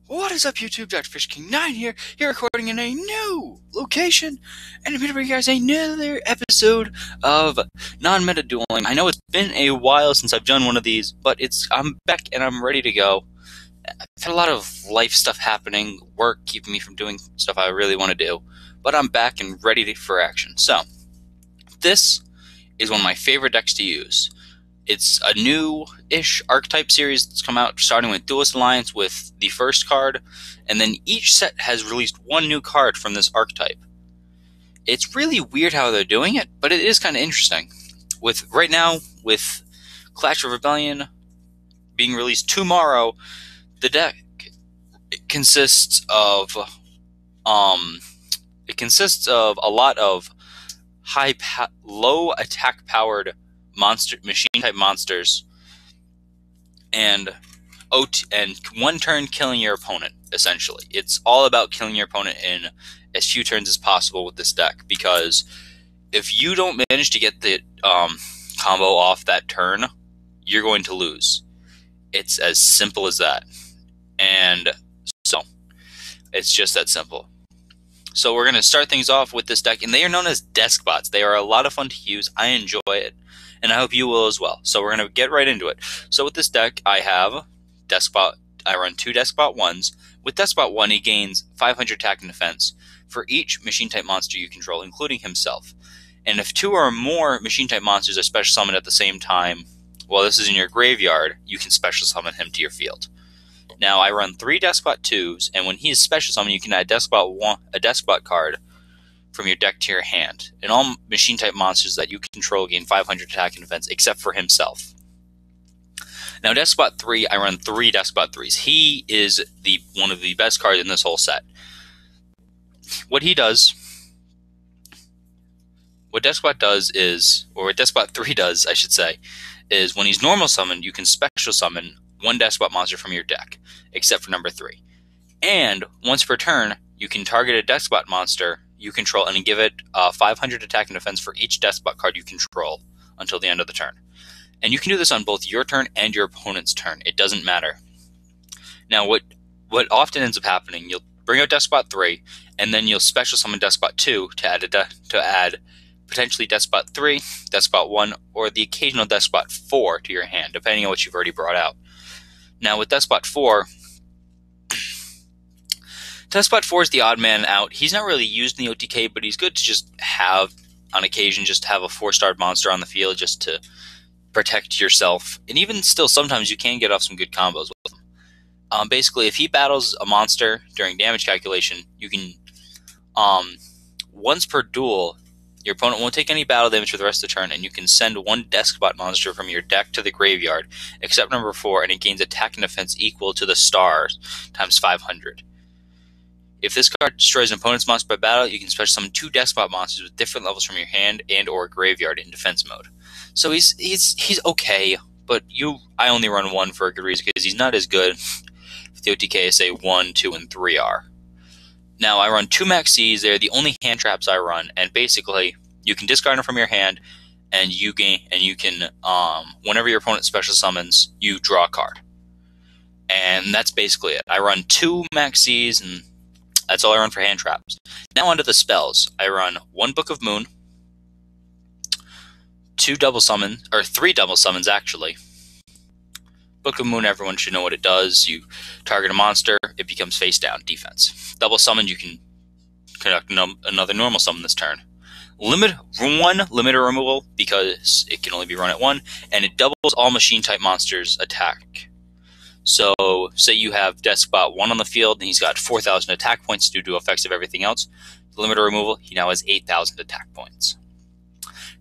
What is up, YouTube? Dr. Fish King 9 here recording in a new location, and I'm here to bring you guys another episode of non-meta dueling. I know it's been a while since I've done one of these, but I'm back and I'm ready to go. I've had a lot of life stuff happening, work keeping me from doing stuff I really want to do, but I'm back and ready for action. So, this is one of my favorite decks to use. It's a new-ish archetype series that's come out, starting with Duelist Alliance with the first card, and then each set has released one new card from this archetype. It's really weird how they're doing it, but it is kind of interesting. Right now, with Clash of Rebellion being released tomorrow, the deck consists of a lot of low attack powered machine type monsters, and one turn killing your opponent. Essentially, it's all about killing your opponent in as few turns as possible with this deck, because if you don't manage to get the combo off that turn, you're going to lose. It's as simple as that, and so it's just that simple. So we're going to start things off with this deck, and they are known as Deskbots. They are a lot of fun to use. I enjoy it, and I hope you will as well. So we're going to get right into it. So with this deck, I run 2 Deskbot 1s. With Deskbot 1, he gains 500 attack and defense for each machine-type monster you control, including himself. And if 2 or more machine-type monsters are special summoned at the same time, while this is in your graveyard, you can special summon him to your field. Now, I run 3 Deskbot 2s, and when he is special summoned, you can add a Deskbot card from your deck to your hand. And all machine-type monsters that you control gain 500 attack and defense, except for himself. Now, Deskbot 3, I run 3 Deskbot 3s. He is one of the best cards in this whole set. What Deskbot 3 does, I should say, is when he's normal summoned, you can special summon 1 Deskbot monster from your deck, except for number 3. And once per turn, you can target a Deskbot monster you control and give it 500 attack and defense for each Deskbot card you control until the end of the turn. And you can do this on both your turn and your opponent's turn. It doesn't matter. Now, what often ends up happening, you'll bring out Deskbot 3, and then you'll special summon Deskbot 2 to add potentially Deskbot 3, Deskbot 1, or the occasional Deskbot 4 to your hand, depending on what you've already brought out. Now, with Deskbot 4, Deskbot 4 is the odd man out. He's not really used in the OTK, but he's good to just have, on occasion, just have a 4-star monster on the field just to protect yourself. And even still, sometimes you can get off some good combos with him. Basically, if he battles a monster during damage calculation, you can, once per duel, your opponent won't take any battle damage for the rest of the turn, and you can send 1 Deskbot monster from your deck to the graveyard, except number 4, and it gains attack and defense equal to the stars times 500. If this card destroys an opponent's monster by battle, you can special summon 2 Deskbot monsters with different levels from your hand and or graveyard in defense mode. So he's okay, but I only run 1 for a good reason, because he's not as good with the OTK as say 1, 2, and 3 are. Now, I run 2 Max Cs. They're the only hand traps I run, and basically, you can discard them from your hand, and you can, whenever your opponent special summons, you draw a card. And that's basically it. I run 2 Max Cs, and that's all I run for hand traps. Now onto the spells. I run 1 Book of Moon, 3 double summons actually. Book of Moon, everyone should know what it does. You target a monster, it becomes face down, defense. Double summon, you can conduct another normal summon this turn. 1 limiter removal, because it can only be run at 1, and it doubles all machine type monsters' attack. So, say you have Deskbot 1 on the field, and he's got 4,000 attack points due to effects of everything else. Limiter removal, he now has 8,000 attack points.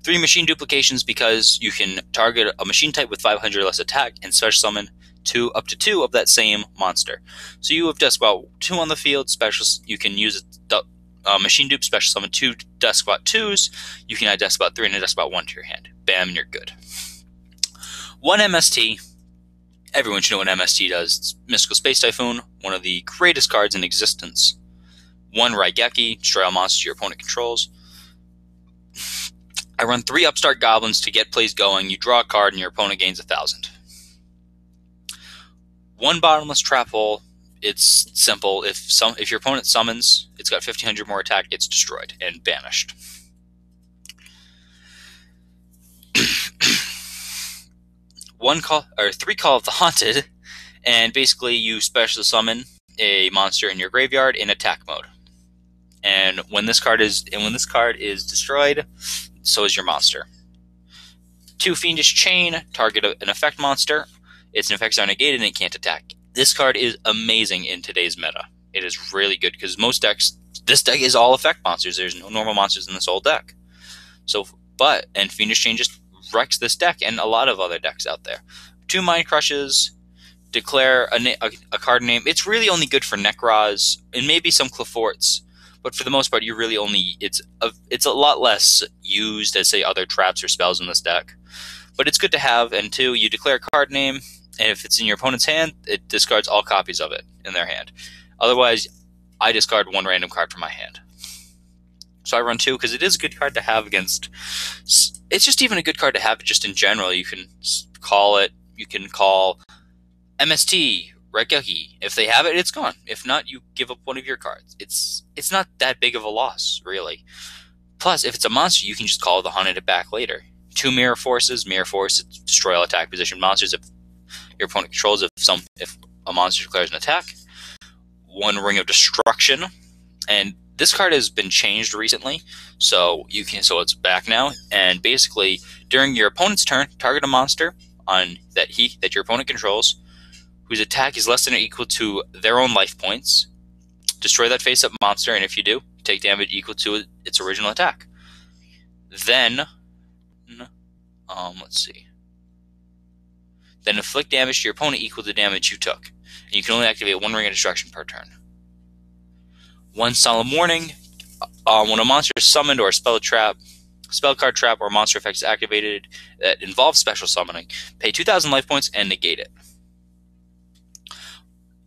3 machine duplications, because you can target a machine type with 500 less attack and special summon up to 2 of that same monster. So you have Deskbot 2 on the field, you can use a machine dupe, special summon 2 Deskbot 2s, you can add Deskbot 3 and a Deskbot 1 to your hand. Bam, and you're good. 1 MST. Everyone should know what MST does. It's Mystical Space Typhoon, one of the greatest cards in existence. 1 Raigeki, destroy all monsters your opponent controls. I run 3 Upstart Goblins to get plays going. You draw a card and your opponent gains 1,000. 1 Bottomless Trap Hole. It's simple. If your opponent summons, it's got 1500 more attack, it's destroyed and banished. Three call of the Haunted, and basically you special summon a monster in your graveyard in attack mode. And when this card is destroyed, so is your monster. 2 Fiendish Chain, target an effect monster. Its effects are negated and it can't attack. This card is amazing in today's meta. It is really good because most decks, this deck is all effect monsters. There's no normal monsters in this whole deck. And Fiendish Chain just wrecks this deck and a lot of other decks out there. 2 Mind Crushes, declare a card name. It's really only good for Nekroz and maybe some Cleforts, but for the most part, you really only it's a lot less used as say other traps or spells in this deck. But it's good to have. And 2, you declare a card name, and if it's in your opponent's hand, it discards all copies of it in their hand. Otherwise, I discard 1 random card from my hand. So I run 2 because it is a good card to have against. It's just even a good card to have just in general. You can call it. You can call MST, Rekyuki. If they have it, it's gone. If not, you give up 1 of your cards. It's not that big of a loss, really. Plus, if it's a monster, you can just call the Haunted it back later. 2 Mirror Forces. Mirror Force, destroy all attack position monsters if your opponent controls. If a monster declares an attack. 1 Ring of Destruction, and this card has been changed recently, so it's back now. And basically, during your opponent's turn, target a monster that your opponent controls, whose attack is less than or equal to their own life points. Destroy that face-up monster, and if you do, take damage equal to its original attack. Then, Then inflict damage to your opponent equal to the damage you took. And you can only activate 1 Ring of Destruction per turn. 1 Solemn Warning. When a monster is summoned or a spell card trap, or monster effect is activated that involves special summoning, pay 2,000 life points and negate it.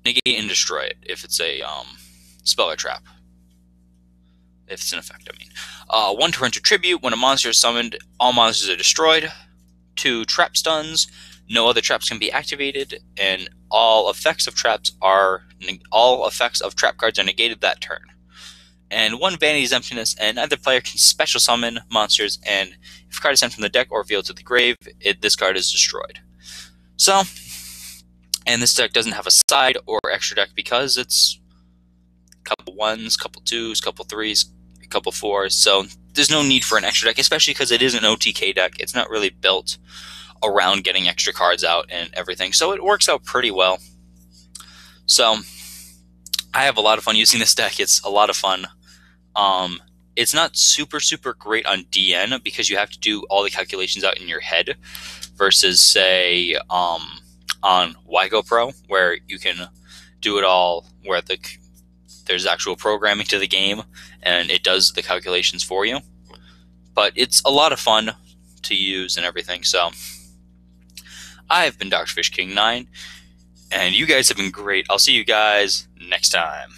Negate and destroy it if it's a spell or trap. If it's an effect, I mean. 1 Torrential Tribute. When a monster is summoned, all monsters are destroyed. 2 Trap Stuns. No other traps can be activated, and all effects of trap cards are negated that turn. And 1 Vanity's Emptiness, and either player can special summon monsters, and if a card is sent from the deck or field to the grave, this card is destroyed. So, and this deck doesn't have a side or extra deck because it's a couple 1s, couple 2s, couple 3s, a couple 4s, so there's no need for an extra deck, especially because it is an OTK deck. It's not really built around getting extra cards out and everything, so it works out pretty well. So I have a lot of fun using this deck. It's a lot of fun. It's not super great on DN because you have to do all the calculations out in your head versus say on Wygo Pro, where you can do it all, where there's actual programming to the game and it does the calculations for you. But it's a lot of fun to use and everything. So I've been Dr. Fish King 9, and you guys have been great. I'll see you guys next time.